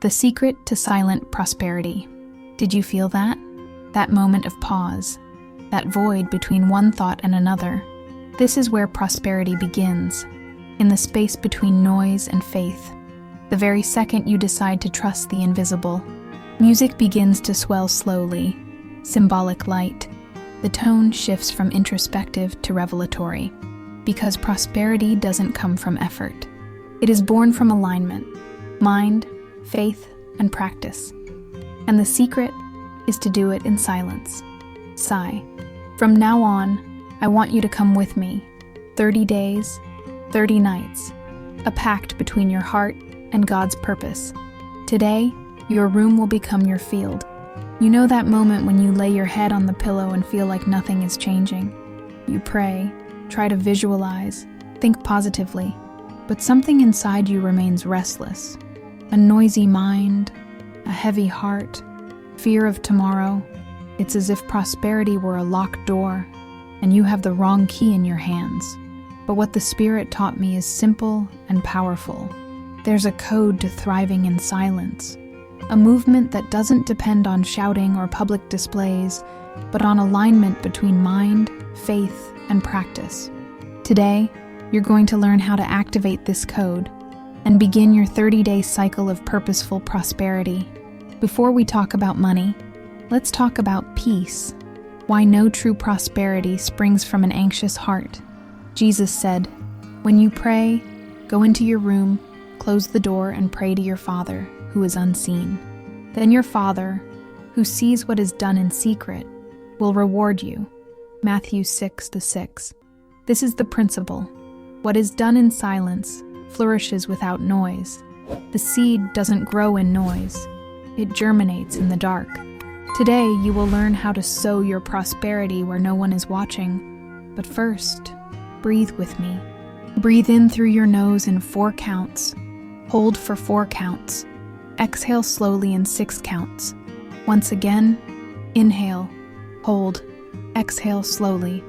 The secret to silent prosperity. Did you feel that? That moment of pause, that void between one thought and another. This is where prosperity begins, in the space between noise and faith. The very second you decide to trust the invisible, music begins to swell slowly, symbolic light. The tone shifts from introspective to revelatory, because prosperity doesn't come from effort. It is born from alignment, mind, faith, and practice. And the secret is to do it in silence. Sigh. From now on, I want you to come with me. 30 days, 30 nights. A pact between your heart and God's purpose. Today, your room will become your field. You know that moment when you lay your head on the pillow and feel like nothing is changing. You pray, try to visualize, think positively, but something inside you remains restless. A noisy mind, a heavy heart, fear of tomorrow. It's as if prosperity were a locked door, and you have the wrong key in your hands. But what the Spirit taught me is simple and powerful. There's a code to thriving in silence, a movement that doesn't depend on shouting or public displays, but on alignment between mind, faith, and practice. Today, you're going to learn how to activate this code and begin your 30-day cycle of purposeful prosperity. Before we talk about money, let's talk about peace. Why no true prosperity springs from an anxious heart. Jesus said, "When you pray, go into your room, close the door, and pray to your Father, who is unseen. Then your Father, who sees what is done in secret, will reward you." Matthew 6:6. This is the principle. What is done in silence flourishes without noise. The seed doesn't grow in noise. It germinates in the dark. Today, you will learn how to sow your prosperity where no one is watching. But first, breathe with me. Breathe in through your nose in 4 counts. Hold for 4 counts. Exhale slowly in 6 counts. Once again, inhale, hold, exhale slowly.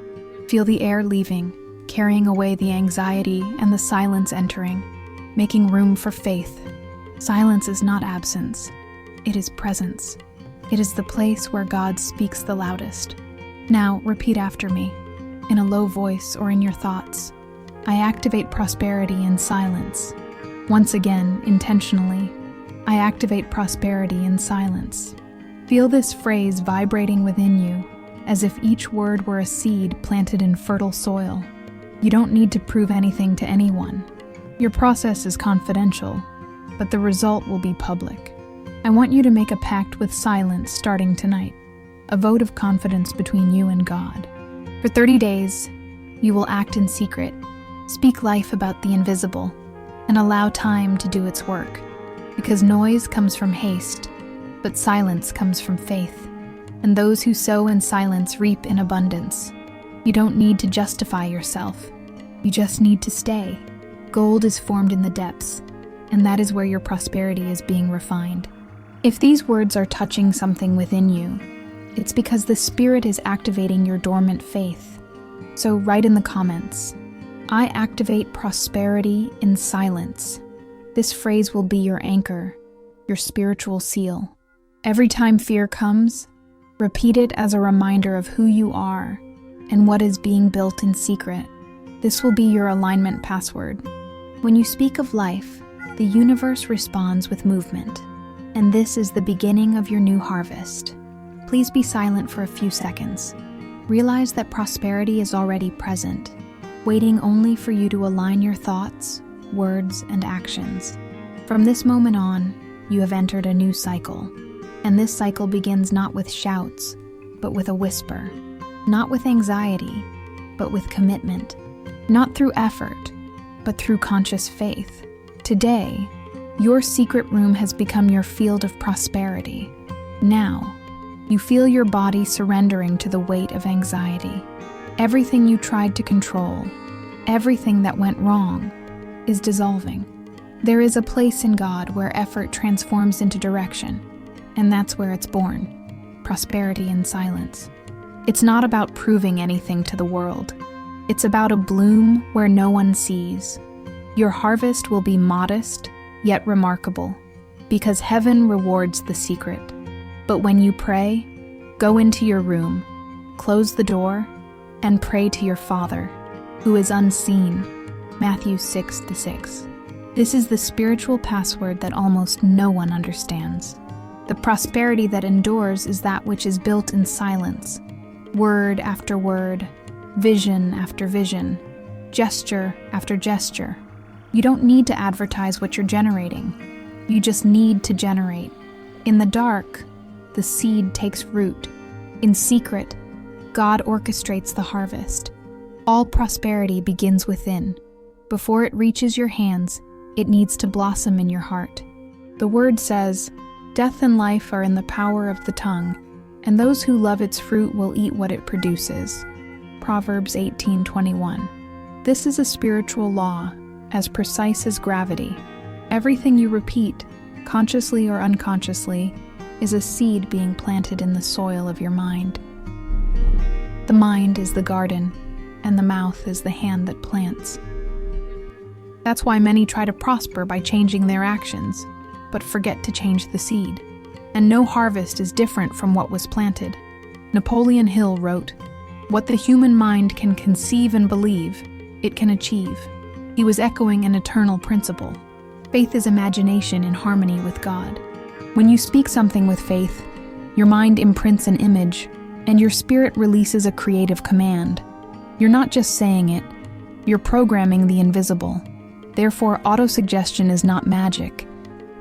Feel the air leaving, carrying away the anxiety and the silence entering, making room for faith. Silence is not absence. It is presence. It is the place where God speaks the loudest. Now, repeat after me, in a low voice or in your thoughts. I activate prosperity in silence. Once again, intentionally, I activate prosperity in silence. Feel this phrase vibrating within you, as if each word were a seed planted in fertile soil. You don't need to prove anything to anyone. Your process is confidential, but the result will be public. I want you to make a pact with silence starting tonight, a vote of confidence between you and God. For 30 days, you will act in secret, speak life about the invisible, and allow time to do its work. Because noise comes from haste, but silence comes from faith. And those who sow in silence reap in abundance. You don't need to justify yourself. You just need to stay. Gold is formed in the depths, and that is where your prosperity is being refined. If these words are touching something within you, it's because the Spirit is activating your dormant faith. So write in the comments, "I activate prosperity in silence." This phrase will be your anchor, your spiritual seal. Every time fear comes, repeat it as a reminder of who you are and what is being built in secret. This will be your alignment password. When you speak of life, the universe responds with movement, and this is the beginning of your new harvest. Please be silent for a few seconds. Realize that prosperity is already present, waiting only for you to align your thoughts, words, and actions. From this moment on, you have entered a new cycle. And this cycle begins not with shouts, but with a whisper. Not with anxiety, but with commitment. Not through effort, but through conscious faith. Today, your secret room has become your field of prosperity. Now, you feel your body surrendering to the weight of anxiety. Everything you tried to control, everything that went wrong, is dissolving. There is a place in God where effort transforms into direction. And that's where it's born, prosperity in silence. It's not about proving anything to the world. It's about a bloom where no one sees. Your harvest will be modest, yet remarkable. because heaven rewards the secret. But when you pray, go into your room, close the door, and pray to your Father, who is unseen. Matthew 6:6. This is the spiritual password that almost no one understands. The prosperity that endures is that which is built in silence, word after word, vision after vision, gesture after gesture. You don't need to advertise what you're generating. You just need to generate. In the dark, the seed takes root. In secret, God orchestrates the harvest. All prosperity begins within. Before it reaches your hands, it needs to blossom in your heart. The word says, "Death and life are in the power of the tongue, and those who love its fruit will eat what it produces." Proverbs 18:21. This is a spiritual law, as precise as gravity. Everything you repeat, consciously or unconsciously, is a seed being planted in the soil of your mind. The mind is the garden, and the mouth is the hand that plants. That's why many try to prosper by changing their actions, but forget to change the seed. And no harvest is different from what was planted. Napoleon Hill wrote, "What the human mind can conceive and believe, it can achieve." He was echoing an eternal principle. Faith is imagination in harmony with God. When you speak something with faith, your mind imprints an image, and your spirit releases a creative command. You're not just saying it, you're programming the invisible. Therefore, autosuggestion is not magic.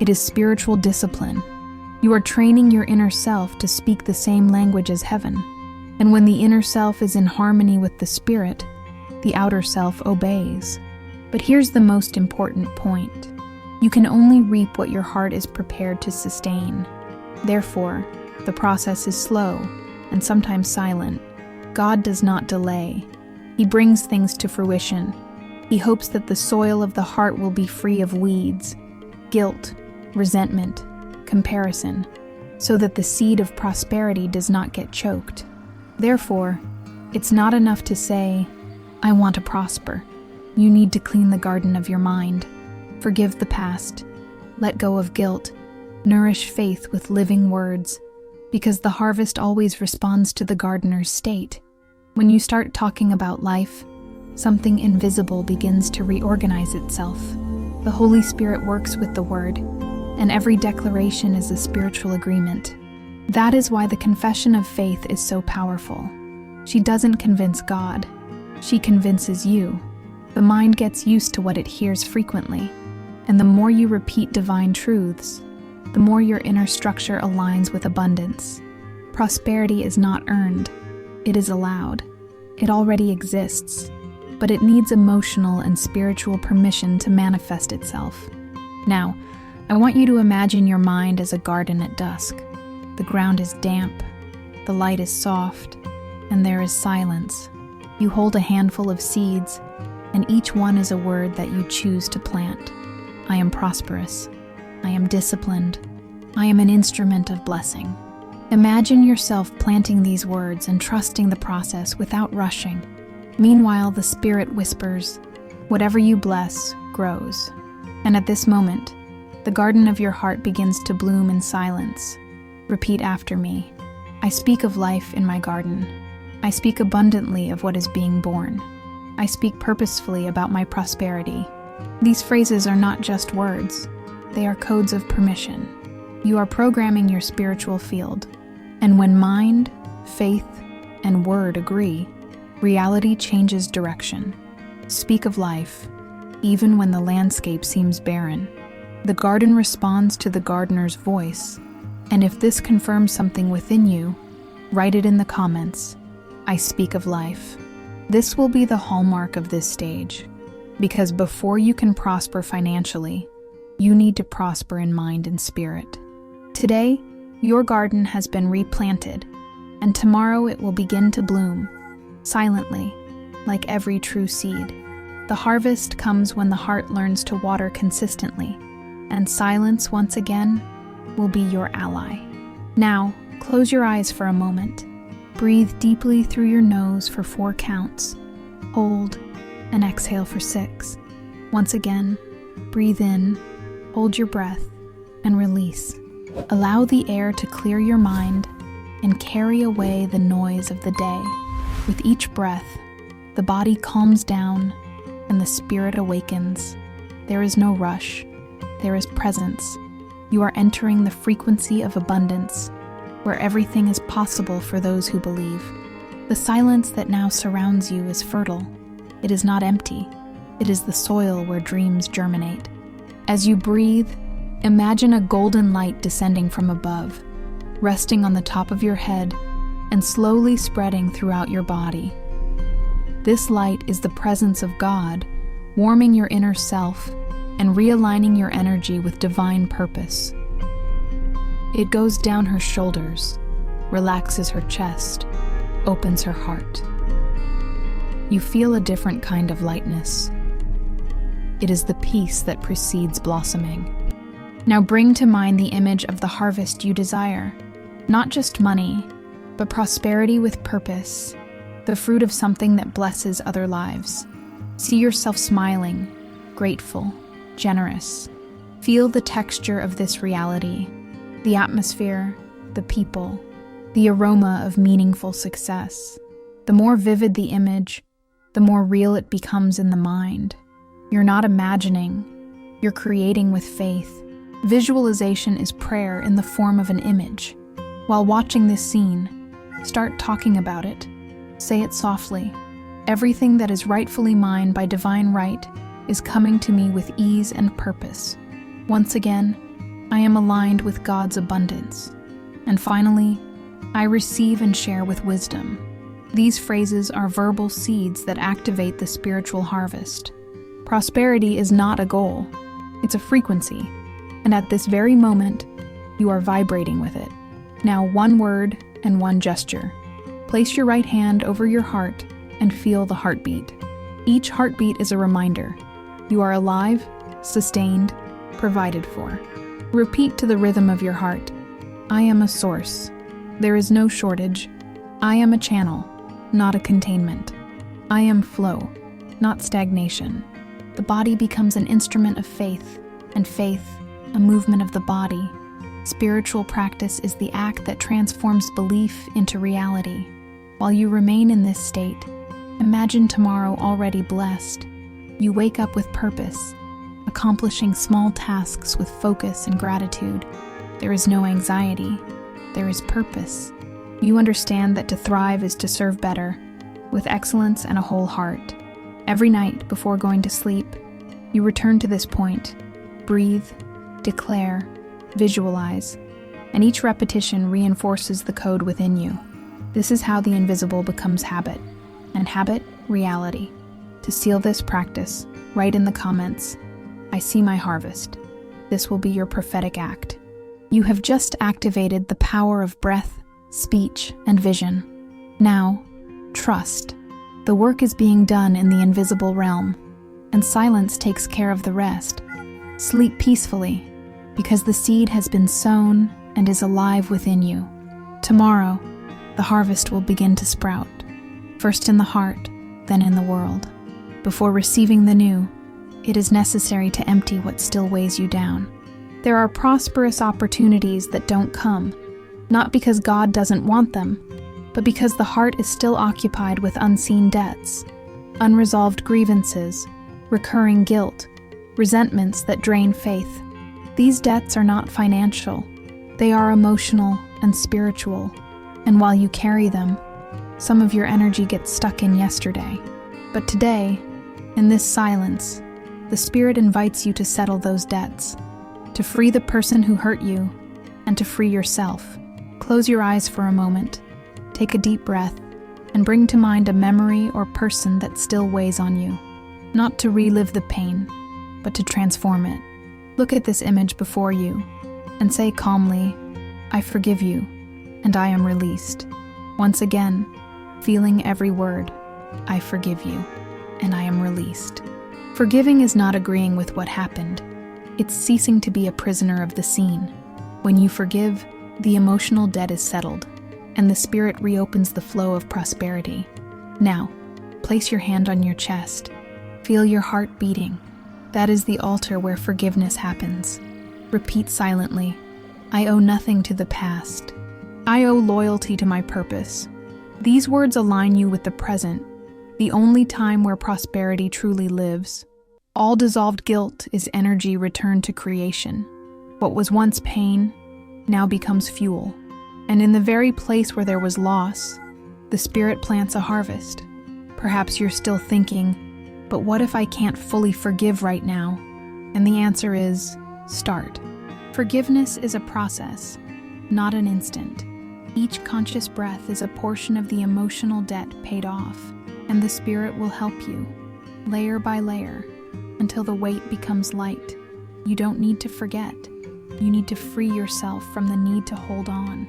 It is spiritual discipline. You are training your inner self to speak the same language as heaven. And when the inner self is in harmony with the spirit, the outer self obeys. But here's the most important point. You can only reap what your heart is prepared to sustain. Therefore, the process is slow and sometimes silent. God does not delay. He brings things to fruition. He hopes that the soil of the heart will be free of weeds, guilt, resentment, comparison, so that the seed of prosperity does not get choked. Therefore, it's not enough to say, "I want to prosper." You need to clean the garden of your mind. Forgive the past. Let go of guilt. Nourish faith with living words, because the harvest always responds to the gardener's state. When you start talking about life, something invisible begins to reorganize itself. The Holy Spirit works with the word, and every declaration is a spiritual agreement. That is why the confession of faith is so powerful. She doesn't convince God. She convinces you. The mind gets used to what it hears frequently, and the more you repeat divine truths, the more your inner structure aligns with abundance. Prosperity is not earned. It is allowed. It already exists, but it needs emotional and spiritual permission to manifest itself. Now, I want you to imagine your mind as a garden at dusk. The ground is damp, the light is soft, and there is silence. You hold a handful of seeds, and each one is a word that you choose to plant. I am prosperous. I am disciplined. I am an instrument of blessing. Imagine yourself planting these words and trusting the process without rushing. Meanwhile, the Spirit whispers, "Whatever you bless, grows." And at this moment, the garden of your heart begins to bloom in silence. Repeat after me. I speak of life in my garden. I speak abundantly of what is being born. I speak purposefully about my prosperity. These phrases are not just words. They are codes of permission. You are programming your spiritual field. And when mind, faith, and word agree, reality changes direction. Speak of life, even when the landscape seems barren. The garden responds to the gardener's voice. And if this confirms something within you, write it in the comments. I speak of life. This will be the hallmark of this stage. Because before you can prosper financially, you need to prosper in mind and spirit. Today, your garden has been replanted, and tomorrow it will begin to bloom, silently, like every true seed. The harvest comes when the heart learns to water consistently, and silence, once again, will be your ally. Now, close your eyes for a moment. Breathe deeply through your nose for 4 counts. Hold, and exhale for 6. Once again, breathe in, hold your breath, and release. Allow the air to clear your mind and carry away the noise of the day. With each breath, the body calms down and the spirit awakens. There is no rush. There is presence. You are entering the frequency of abundance, where everything is possible for those who believe. The silence that now surrounds you is fertile. It is not empty. It is the soil where dreams germinate. As you breathe, imagine a golden light descending from above, resting on the top of your head and slowly spreading throughout your body. This light is the presence of God, warming your inner self and realigning your energy with divine purpose. It goes down her shoulders, relaxes her chest, opens her heart. You feel a different kind of lightness. It is the peace that precedes blossoming. Now bring to mind the image of the harvest you desire, not just money, but prosperity with purpose, the fruit of something that blesses other lives. See yourself smiling, grateful, generous. Feel the texture of this reality, the atmosphere, the people, the aroma of meaningful success. The more vivid the image, the more real it becomes in the mind. You're not imagining, you're creating with faith. Visualization is prayer in the form of an image. While watching this scene, start talking about it. Say it softly. Everything that is rightfully mine by divine right is coming to me with ease and purpose. Once again, I am aligned with God's abundance. And finally, I receive and share with wisdom. These phrases are verbal seeds that activate the spiritual harvest. Prosperity is not a goal, it's a frequency, and at this very moment, you are vibrating with it. Now, one word and one gesture. Place your right hand over your heart and feel the heartbeat. Each heartbeat is a reminder. You are alive, sustained, provided for. Repeat to the rhythm of your heart. I am a source. There is no shortage. I am a channel, not a containment. I am flow, not stagnation. The body becomes an instrument of faith, and faith, a movement of the body. Spiritual practice is the act that transforms belief into reality. While you remain in this state, imagine tomorrow already blessed. You wake up with purpose, accomplishing small tasks with focus and gratitude. There is no anxiety. There is purpose. You understand that to thrive is to serve better, with excellence and a whole heart. Every night before going to sleep, you return to this point. Breathe, declare, visualize, and each repetition reinforces the code within you. This is how the invisible becomes habit, and habit, reality. To seal this practice, write in the comments, I see my harvest. This will be your prophetic act. You have just activated the power of breath, speech, and vision. Now, trust. The work is being done in the invisible realm, and silence takes care of the rest. Sleep peacefully, because the seed has been sown and is alive within you. Tomorrow, the harvest will begin to sprout, first in the heart, then in the world. Before receiving the new, it is necessary to empty what still weighs you down. There are prosperous opportunities that don't come, not because God doesn't want them, but because the heart is still occupied with unseen debts, unresolved grievances, recurring guilt, resentments that drain faith. These debts are not financial. They are emotional and spiritual. And while you carry them, some of your energy gets stuck in yesterday. But today, in this silence, the Spirit invites you to settle those debts, to free the person who hurt you, and to free yourself. Close your eyes for a moment. Take a deep breath and bring to mind a memory or person that still weighs on you, not to relive the pain, but to transform it. Look at this image before you and say calmly, I forgive you, and I am released. Once again, feeling every word, I forgive you, and I am released. Forgiving is not agreeing with what happened. It's ceasing to be a prisoner of the scene. When you forgive, the emotional debt is settled, and the Spirit reopens the flow of prosperity. Now, place your hand on your chest. Feel your heart beating. That is the altar where forgiveness happens. Repeat silently, I owe nothing to the past. I owe loyalty to my purpose. These words align you with the present, the only time where prosperity truly lives. All dissolved guilt is energy returned to creation. What was once pain now becomes fuel. And in the very place where there was loss, the Spirit plants a harvest. Perhaps you're still thinking, but what if I can't fully forgive right now? And the answer is, start. Forgiveness is a process, not an instant. Each conscious breath is a portion of the emotional debt paid off, and the Spirit will help you, layer by layer, until the weight becomes light. You don't need to forget. You need to free yourself from the need to hold on,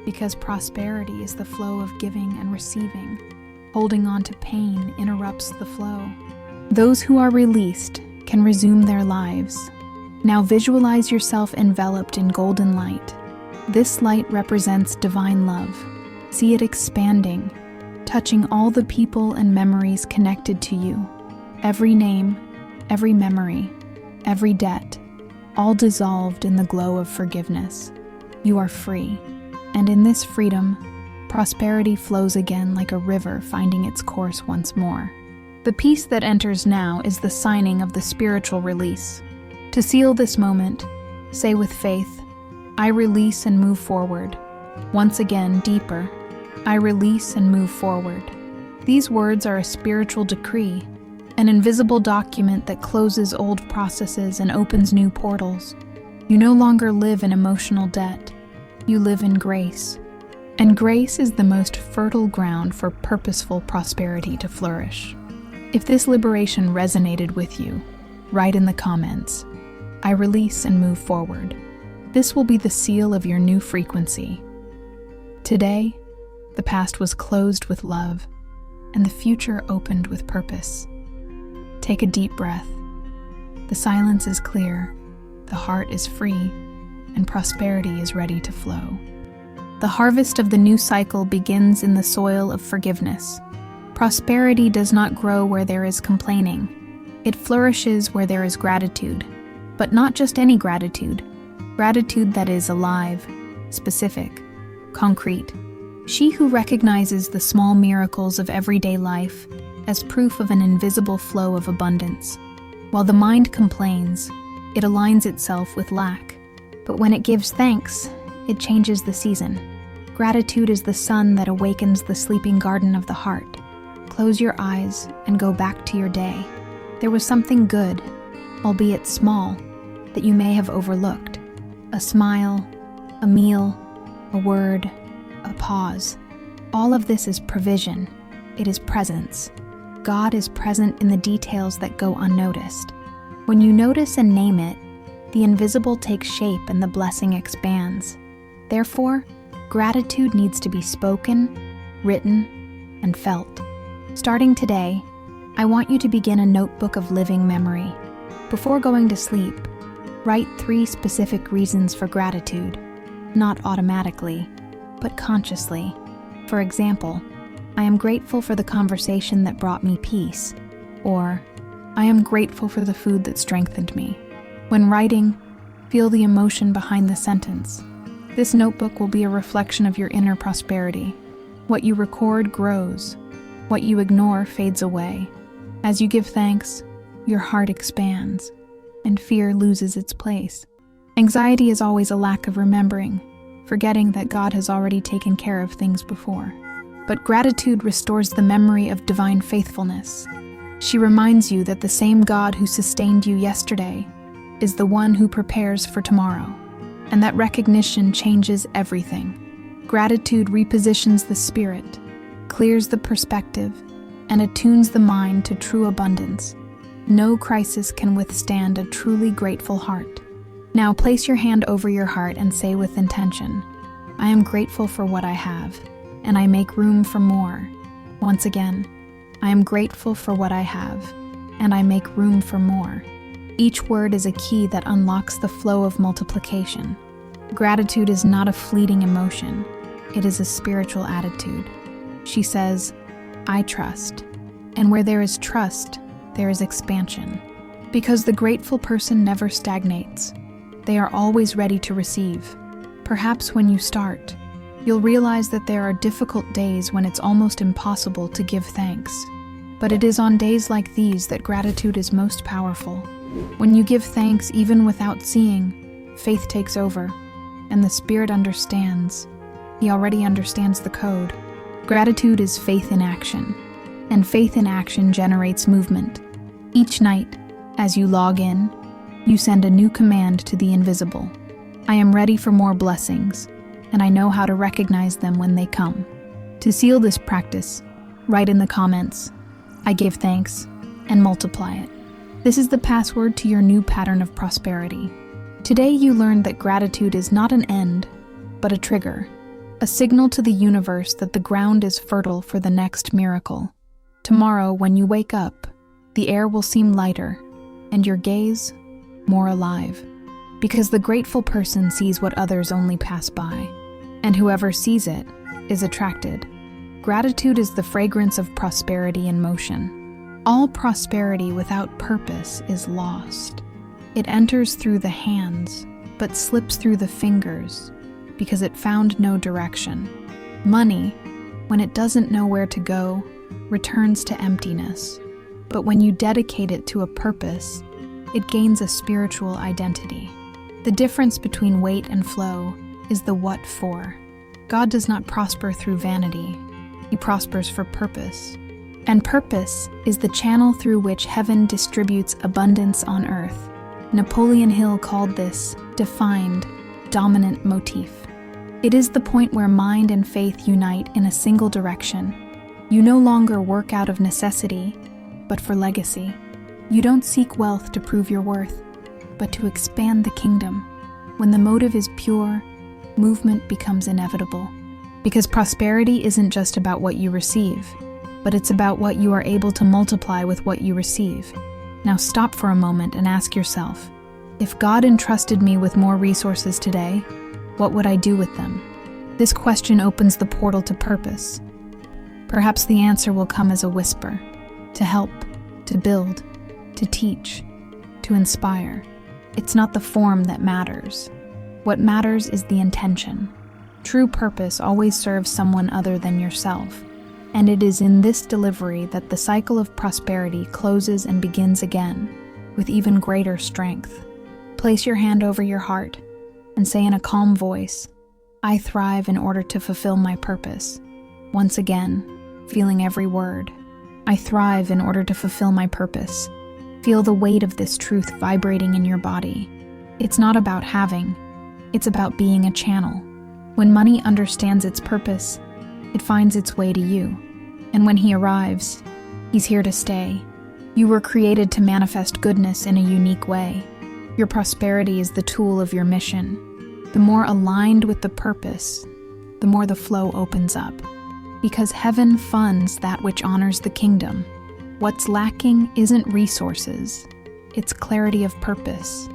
because prosperity is the flow of giving and receiving. Holding on to pain interrupts the flow. Those who are released can resume their lives. Now visualize yourself enveloped in golden light. This light represents divine love. See it expanding, touching all the people and memories connected to you. Every name, every memory, every debt, all dissolved in the glow of forgiveness. You are free, and in this freedom, prosperity flows again like a river finding its course once more. The peace that enters now is the signing of the spiritual release. To seal this moment, say with faith, I release and move forward. Once again, deeper, I release and move forward. These words are a spiritual decree, an invisible document that closes old processes and opens new portals. You no longer live in emotional debt. You live in grace. And grace is the most fertile ground for purposeful prosperity to flourish. If this liberation resonated with you, write in the comments, I release and move forward. This will be the seal of your new frequency. Today, the past was closed with love, and the future opened with purpose. Take a deep breath. The silence is clear, the heart is free, and prosperity is ready to flow. The harvest of the new cycle begins in the soil of forgiveness. Prosperity does not grow where there is complaining. It flourishes where there is gratitude. But not just any gratitude. Gratitude that is alive, specific, concrete. She who recognizes the small miracles of everyday life as proof of an invisible flow of abundance. While the mind complains, it aligns itself with lack. But when it gives thanks, it changes the season. Gratitude is the sun that awakens the sleeping garden of the heart. Close your eyes and go back to your day. There was something good, albeit small, that you may have overlooked. A smile, a meal, a word, a pause. All of this is provision. It is presence. God is present in the details that go unnoticed. When you notice and name it, the invisible takes shape and the blessing expands. Therefore, gratitude needs to be spoken, written, and felt. Starting today, I want you to begin a notebook of living memory. Before going to sleep, write 3 specific reasons for gratitude, not automatically, but consciously. For example, I am grateful for the conversation that brought me peace, or I am grateful for the food that strengthened me. When writing, feel the emotion behind the sentence. This notebook will be a reflection of your inner prosperity. What you record grows. What you ignore fades away. As you give thanks, your heart expands, and fear loses its place. Anxiety is always a lack of remembering, forgetting that God has already taken care of things before. But gratitude restores the memory of divine faithfulness. She reminds you that the same God who sustained you yesterday is the one who prepares for tomorrow, and that recognition changes everything. Gratitude repositions the spirit, clears the perspective, and attunes the mind to true abundance. No crisis can withstand a truly grateful heart. Now place your hand over your heart and say with intention, I am grateful for what I have, and I make room for more. Once again, I am grateful for what I have, and I make room for more. Each word is a key that unlocks the flow of multiplication. Gratitude is not a fleeting emotion. It is a spiritual attitude. She says, I trust. And where there is trust, there is expansion. Because the grateful person never stagnates. they are always ready to receive. Perhaps when you start, you'll realize that there are difficult days when it's almost impossible to give thanks. But it is on days like these that gratitude is most powerful. When you give thanks even without seeing, faith takes over, and the Spirit understands. He already understands the code. Gratitude is faith in action, and faith in action generates movement. Each night, as you log in, you send a new command to the invisible. I am ready for more blessings, and I know how to recognize them when they come. To seal this practice, write in the comments, I give thanks, and multiply it. This is the password to your new pattern of prosperity. Today you learned that gratitude is not an end, but a trigger, a signal to the universe that the ground is fertile for the next miracle. Tomorrow, when you wake up, the air will seem lighter, and your gaze more alive. Because the grateful person sees what others only pass by, and whoever sees it is attracted. Gratitude is the fragrance of prosperity in motion. All prosperity without purpose is lost. It enters through the hands, but slips through the fingers, because it found no direction. Money, when it doesn't know where to go, returns to emptiness. But when you dedicate it to a purpose, it gains a spiritual identity. The difference between weight and flow is the what for. God does not prosper through vanity. He prospers for purpose. And purpose is the channel through which heaven distributes abundance on earth. Napoleon Hill called this defined, dominant motif. It is the point where mind and faith unite in a single direction. You no longer work out of necessity, but for legacy. You don't seek wealth to prove your worth, but to expand the kingdom. When the motive is pure, movement becomes inevitable. Because prosperity isn't just about what you receive, but it's about what you are able to multiply with what you receive. Now stop for a moment and ask yourself, if God entrusted me with more resources today, what would I do with them? This question opens the portal to purpose. Perhaps the answer will come as a whisper, to help, to build, to teach, to inspire. It's not the form that matters. What matters is the intention. True purpose always serves someone other than yourself, and it is in this delivery that the cycle of prosperity closes and begins again, with even greater strength. Place your hand over your heart and say in a calm voice, I thrive in order to fulfill my purpose. Once again, feeling every word. I thrive in order to fulfill my purpose. Feel the weight of this truth vibrating in your body. It's not about having, it's about being a channel. When money understands its purpose, it finds its way to you. And when he arrives, he's here to stay. You were created to manifest goodness in a unique way. Your prosperity is the tool of your mission. The more aligned with the purpose, the more the flow opens up. Because heaven funds that which honors the kingdom. What's lacking isn't resources, it's clarity of purpose.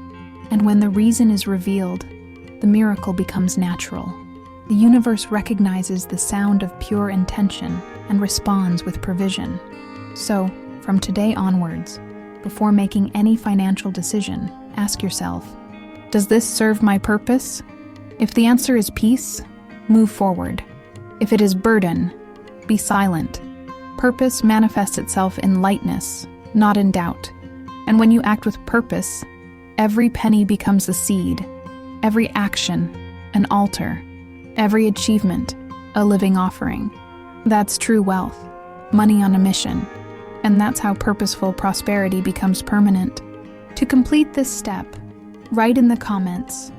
And when the reason is revealed, the miracle becomes natural. The universe recognizes the sound of pure intention and responds with provision. So, from today onwards, before making any financial decision, ask yourself, does this serve my purpose? If the answer is peace, move forward. If it is burden, be silent. Purpose manifests itself in lightness, not in doubt. And when you act with purpose, every penny becomes a seed, every action, an altar, every achievement, a living offering. That's true wealth, money on a mission. And that's how purposeful prosperity becomes permanent. To complete this step, write in the comments,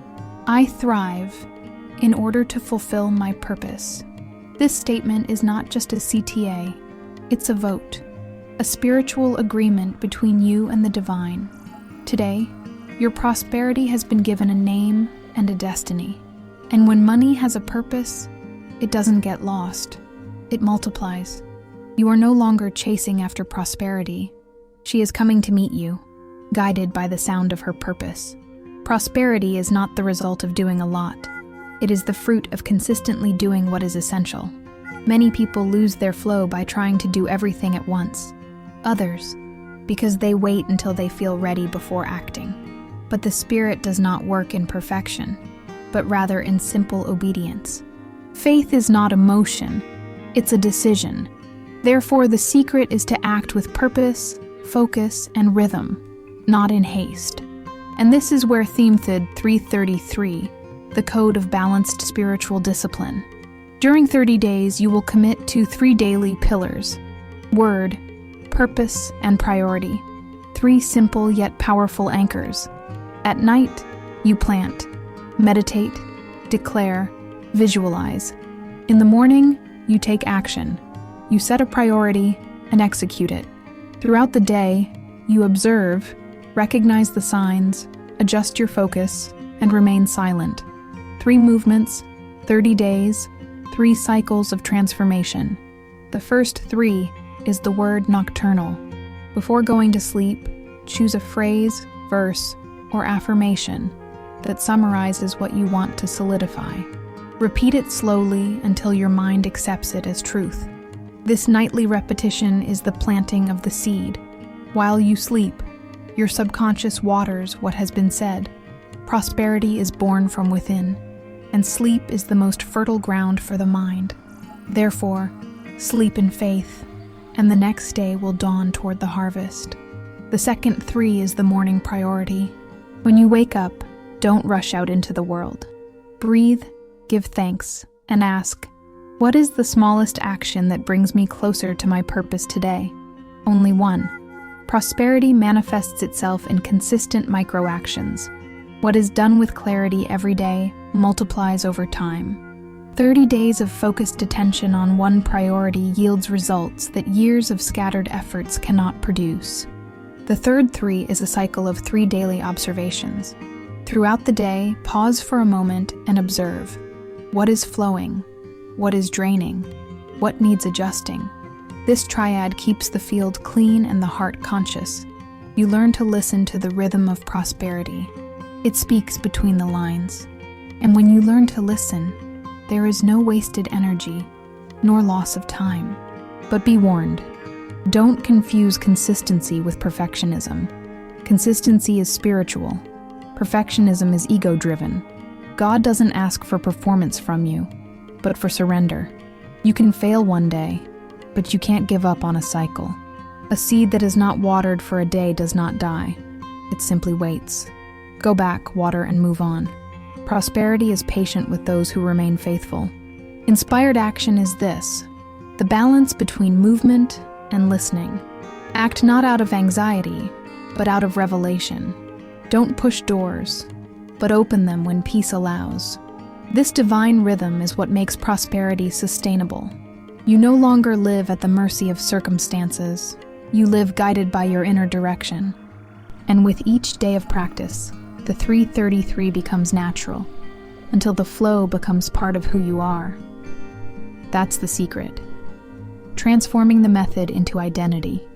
I thrive in order to fulfill my purpose. This statement is not just a CTA, it's a vote, a spiritual agreement between you and the divine. Today, your prosperity has been given a name and a destiny. And when money has a purpose, it doesn't get lost. It multiplies. You are no longer chasing after prosperity. She is coming to meet you, guided by the sound of her purpose. Prosperity is not the result of doing a lot. It is the fruit of consistently doing what is essential. Many people lose their flow by trying to do everything at once. Others, because they wait until they feel ready before acting. But the Spirit does not work in perfection, but rather in simple obedience. Faith is not emotion, it's a decision. Therefore, the secret is to act with purpose, focus, and rhythm, not in haste. And this is where Themethod 333, the code of balanced spiritual discipline. During 30 days, you will commit to 3 daily pillars: word, purpose, and priority. 3 simple yet powerful anchors. At night, you plant, meditate, declare, visualize. In the morning, you take action. You set a priority and execute it. Throughout the day, you observe, recognize the signs, adjust your focus, and remain silent. 3 movements, 30 days, 3 cycles of transformation. The first 3 is the word nocturnal. Before going to sleep, choose a phrase, verse, or affirmation that summarizes what you want to solidify. Repeat it slowly until your mind accepts it as truth. This nightly repetition is the planting of the seed. While you sleep, your subconscious waters what has been said. Prosperity is born from within, and sleep is the most fertile ground for the mind. Therefore, sleep in faith, and the next day will dawn toward the harvest. The second 3 is the morning priority. When you wake up, don't rush out into the world. Breathe, give thanks, and ask, what is the smallest action that brings me closer to my purpose today? Only one. Prosperity manifests itself in consistent micro-actions. What is done with clarity every day multiplies over time. 30 days of focused attention on one priority yields results that years of scattered efforts cannot produce. The third 3 is a cycle of 3 daily observations. Throughout the day, pause for a moment and observe. What is flowing? What is draining? What needs adjusting? This triad keeps the field clean and the heart conscious. You learn to listen to the rhythm of prosperity. It speaks between the lines. And when you learn to listen, there is no wasted energy, nor loss of time. But be warned, don't confuse consistency with perfectionism. Consistency is spiritual. Perfectionism is ego-driven. God doesn't ask for performance from you, but for surrender. You can fail one day, but you can't give up on a cycle. A seed that is not watered for a day does not die. It simply waits. Go back, water, and move on. Prosperity is patient with those who remain faithful. Inspired action is this: the balance between movement and listening. Act not out of anxiety, but out of revelation. Don't push doors, but open them when peace allows. This divine rhythm is what makes prosperity sustainable. You no longer live at the mercy of circumstances. You live guided by your inner direction. And with each day of practice, the 333 becomes natural, until the flow becomes part of who you are. That's the secret. Transforming the method into identity.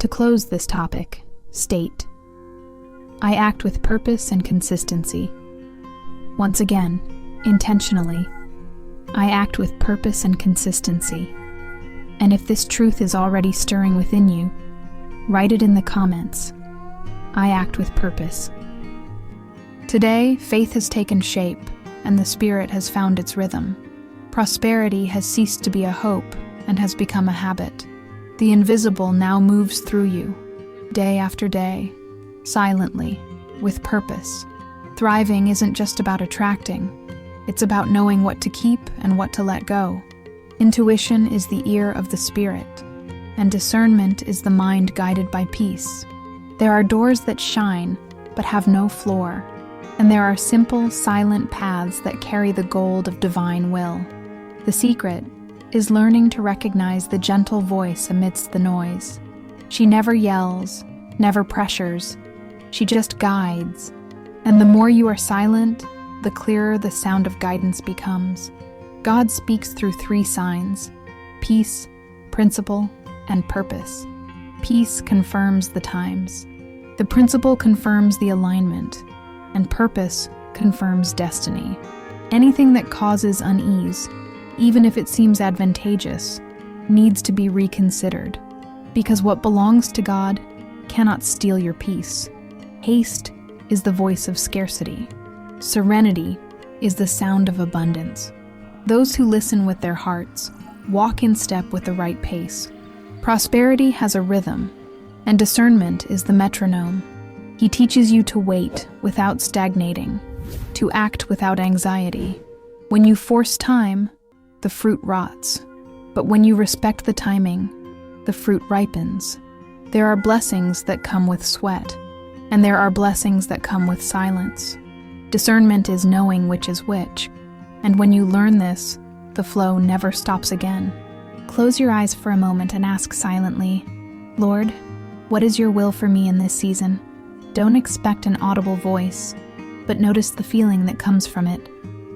To close this topic, state, I act with purpose and consistency. Once again, intentionally, I act with purpose and consistency. And if this truth is already stirring within you, write it in the comments. I act with purpose. Today, faith has taken shape, and the Spirit has found its rhythm. Prosperity has ceased to be a hope and has become a habit. The invisible now moves through you, day after day, silently, with purpose. Thriving isn't just about attracting. It's about knowing what to keep and what to let go. Intuition is the ear of the Spirit, and discernment is the mind guided by peace. There are doors that shine, but have no floor, and there are simple, silent paths that carry the gold of divine will. The secret is learning to recognize the gentle voice amidst the noise. She never yells, never pressures. She just guides. And the more you are silent, the clearer the sound of guidance becomes. God speaks through 3 signs: peace, principle, and purpose. Peace confirms the times. The principle confirms the alignment, and purpose confirms destiny. Anything that causes unease, even if it seems advantageous, needs to be reconsidered, because what belongs to God cannot steal your peace. Haste is the voice of scarcity. Serenity is the sound of abundance. Those who listen with their hearts walk in step with the right pace. Prosperity has a rhythm, and discernment is the metronome. He teaches you to wait without stagnating, to act without anxiety. When you force time, the fruit rots. But when you respect the timing, the fruit ripens. There are blessings that come with sweat, and there are blessings that come with silence. Discernment is knowing which is which, and when you learn this, the flow never stops again. Close your eyes for a moment and ask silently, Lord, what is your will for me in this season? Don't expect an audible voice, but notice the feeling that comes from it.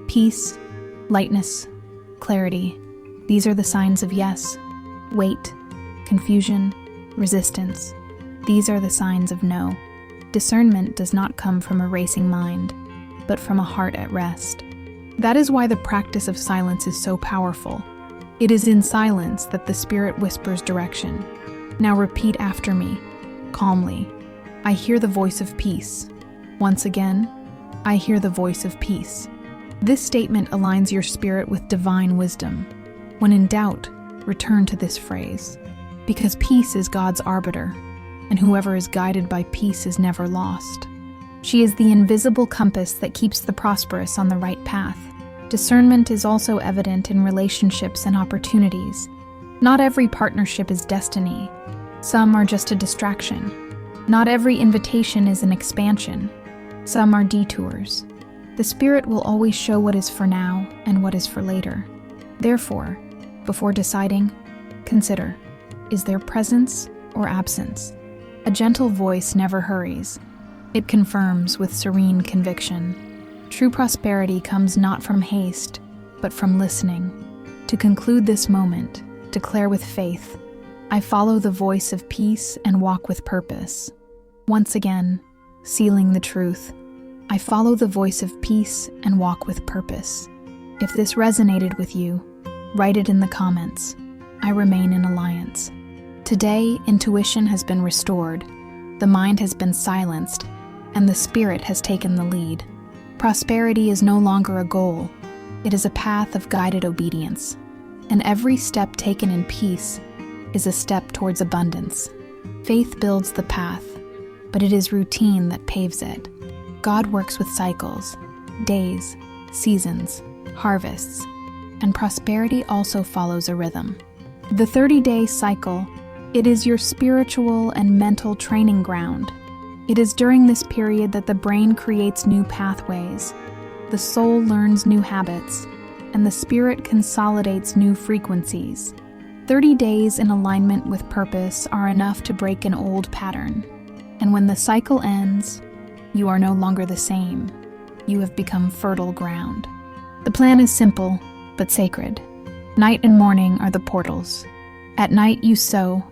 Peace, lightness, clarity. These are the signs of yes. Wait, confusion, resistance. These are the signs of no. Discernment does not come from a racing mind, but from a heart at rest. That is why the practice of silence is so powerful. It is in silence that the Spirit whispers direction. Now repeat after me, calmly. I hear the voice of peace. Once again, I hear the voice of peace. This statement aligns your spirit with divine wisdom. When in doubt, return to this phrase, because peace is God's arbiter, and whoever is guided by peace is never lost. She is the invisible compass that keeps the prosperous on the right path. Discernment is also evident in relationships and opportunities. Not every partnership is destiny. Some are just a distraction. Not every invitation is an expansion. Some are detours. The Spirit will always show what is for now and what is for later. Therefore, before deciding, consider, is there presence or absence? A gentle voice never hurries. It confirms with serene conviction. True prosperity comes not from haste, but from listening. To conclude this moment, declare with faith, I follow the voice of peace and walk with purpose. Once again, sealing the truth, I follow the voice of peace and walk with purpose. If this resonated with you, write it in the comments. I remain in alliance. Today, intuition has been restored, the mind has been silenced, and the Spirit has taken the lead. Prosperity is no longer a goal. It is a path of guided obedience, and every step taken in peace is a step towards abundance. Faith builds the path, but it is routine that paves it. God works with cycles, days, seasons, harvests, and prosperity also follows a rhythm. The 30-day cycle, it is your spiritual and mental training ground. It is during this period that the brain creates new pathways, the soul learns new habits, and the spirit consolidates new frequencies. 30 days in alignment with purpose are enough to break an old pattern. And when the cycle ends, you are no longer the same. You have become fertile ground. The plan is simple, but sacred. Night and morning are the portals. At night you sow,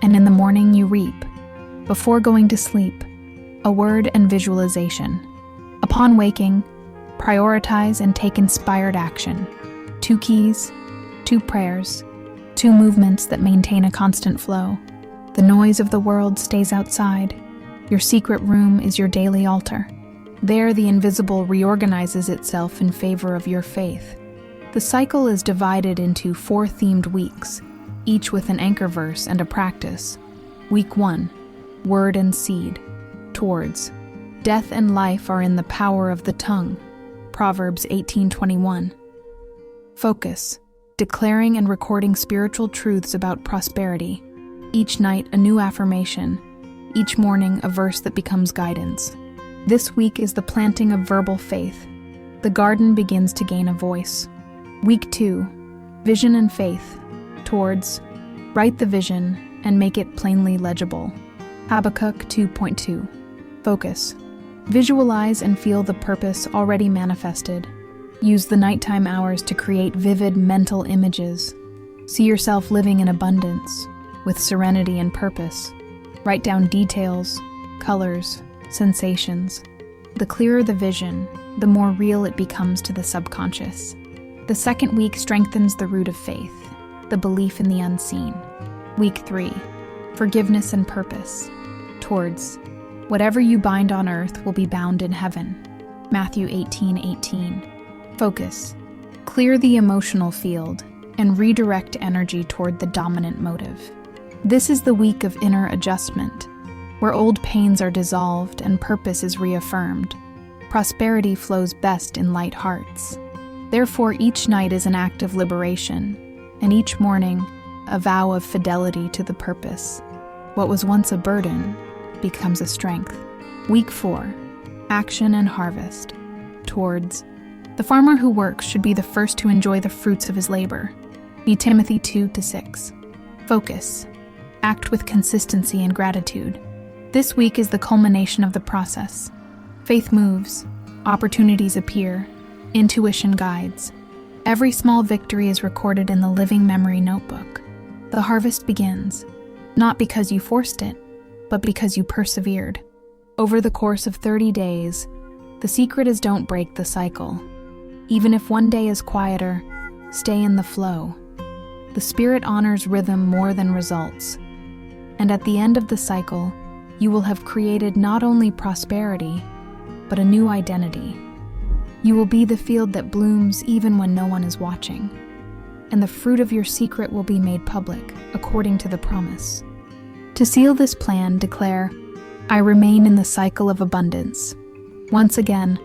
and in the morning you reap. Before going to sleep, a word and visualization. Upon waking, prioritize and take inspired action. 2 keys, 2 prayers, 2 movements that maintain a constant flow. The noise of the world stays outside. Your secret room is your daily altar. There, the invisible reorganizes itself in favor of your faith. The cycle is divided into 4 themed weeks, each with an anchor verse and a practice. Week 1, Word and Seed. Towards. Death and life are in the power of the tongue. Proverbs 18:21. Focus. Declaring and recording spiritual truths about prosperity. Each night, a new affirmation. Each morning, a verse that becomes guidance. This week is the planting of verbal faith. The garden begins to gain a voice. Week 2, Vision and Faith. Towards. Write the vision and make it plainly legible. Habakkuk 2.2. Focus. Visualize and feel the purpose already manifested. Use the nighttime hours to create vivid mental images. See yourself living in abundance, with serenity and purpose. Write down details, colors, sensations. The clearer the vision, the more real it becomes to the subconscious. The second week strengthens the root of faith, the belief in the unseen. Week 3, Forgiveness and Purpose. Towards. Whatever you bind on earth will be bound in heaven. Matthew 18:18. Focus. Clear the emotional field and redirect energy toward the dominant motive. This is the week of inner adjustment, where old pains are dissolved and purpose is reaffirmed. Prosperity flows best in light hearts. Therefore, each night is an act of liberation, and each morning a vow of fidelity to the purpose. What was once a burden becomes a strength. Week 4. Action and harvest. Towards. The farmer who works should be the first to enjoy the fruits of his labor. Timothy 2:6. Focus. Act with consistency and gratitude. This week is the culmination of the process. Faith moves, opportunities appear, intuition guides. Every small victory is recorded in the living memory notebook. The harvest begins, not because you forced it, but because you persevered. Over the course of 30 days, the secret is don't break the cycle. Even if one day is quieter, stay in the flow. The Spirit honors rhythm more than results. And at the end of the cycle, you will have created not only prosperity, but a new identity. You will be the field that blooms even when no one is watching. And the fruit of your secret will be made public, according to the promise. To seal this plan, declare, I remain in the cycle of abundance. Once again,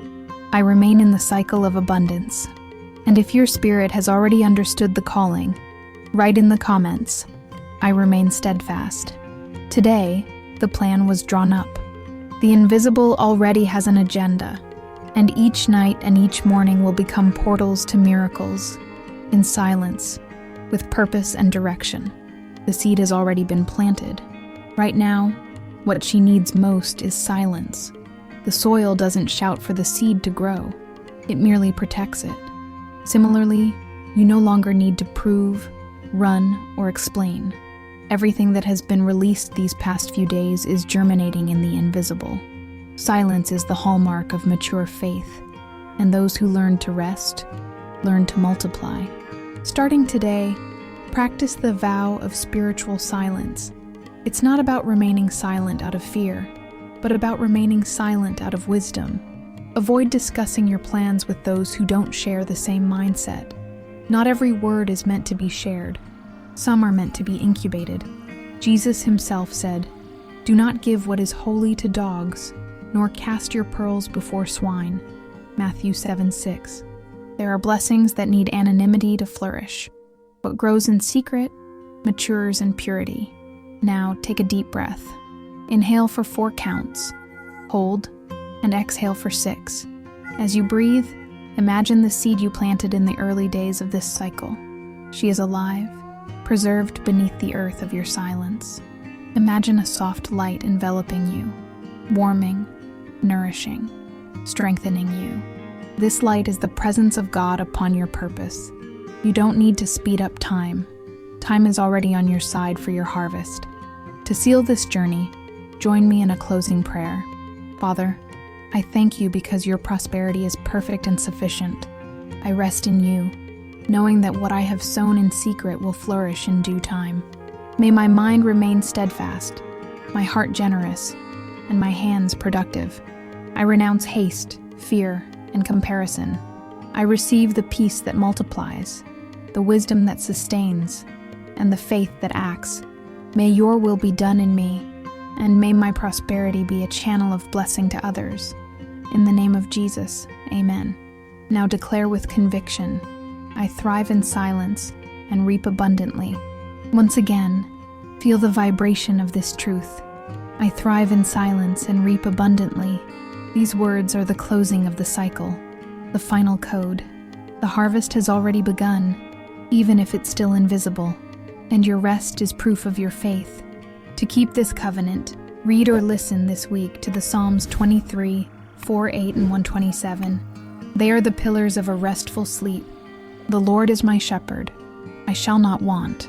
I remain in the cycle of abundance. And if your spirit has already understood the calling, write in the comments, I remain steadfast. Today, the plan was drawn up. The invisible already has an agenda, and each night and each morning will become portals to miracles, in silence, with purpose and direction. The seed has already been planted. Right now, what she needs most is silence. The soil doesn't shout for the seed to grow, it merely protects it. Similarly, you no longer need to prove, run, or explain. Everything that has been released these past few days is germinating in the invisible. Silence is the hallmark of mature faith, and those who learn to rest, learn to multiply. Starting today, practice the vow of spiritual silence. It's not about remaining silent out of fear, but about remaining silent out of wisdom. Avoid discussing your plans with those who don't share the same mindset. Not every word is meant to be shared. Some are meant to be incubated. Jesus himself said, Do not give what is holy to dogs, nor cast your pearls before swine. Matthew 7:6. There are blessings that need anonymity to flourish. What grows in secret matures in purity. Now take a deep breath. Inhale for 4 counts. Hold, and exhale for 6. As you breathe, imagine the seed you planted in the early days of this cycle. She is alive, preserved beneath the earth of your silence. Imagine a soft light enveloping you, warming, nourishing, strengthening you. This light is the presence of God upon your purpose. You don't need to speed up time. Time is already on your side for your harvest. To seal this journey, join me in a closing prayer. Father, I thank you because your prosperity is perfect and sufficient. I rest in you, knowing that what I have sown in secret will flourish in due time. May my mind remain steadfast, my heart generous, and my hands productive. I renounce haste, fear, and comparison. I receive the peace that multiplies, the wisdom that sustains, and the faith that acts. May your will be done in me, and may my prosperity be a channel of blessing to others. In the name of Jesus, amen. Now declare with conviction, I thrive in silence and reap abundantly. Once again, feel the vibration of this truth. I thrive in silence and reap abundantly. These words are the closing of the cycle, the final code. The harvest has already begun, even if it's still invisible, and your rest is proof of your faith. To keep this covenant, read or listen this week to the Psalms 23, 4, 8, and 127. They are the pillars of a restful sleep. The Lord is my shepherd. I shall not want.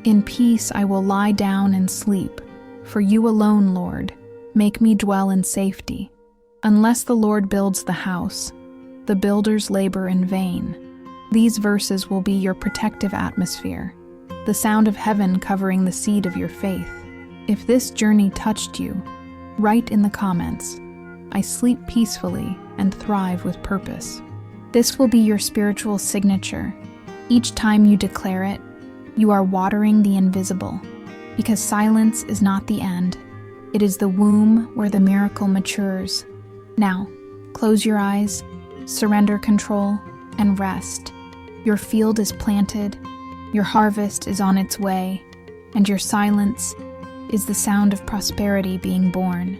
In peace I will lie down and sleep. For you alone, Lord, make me dwell in safety. Unless the Lord builds the house, the builders labor in vain. These verses will be your protective atmosphere, the sound of heaven covering the seed of your faith. If this journey touched you, Write in the comments, "I sleep peacefully and thrive with purpose." This will be your spiritual signature. Each time you declare it, you are watering the invisible, because silence is not the end. It is the womb where the miracle matures. Now, close your eyes, surrender control, and rest. Your field is planted, your harvest is on its way, and your silence is the sound of prosperity being born.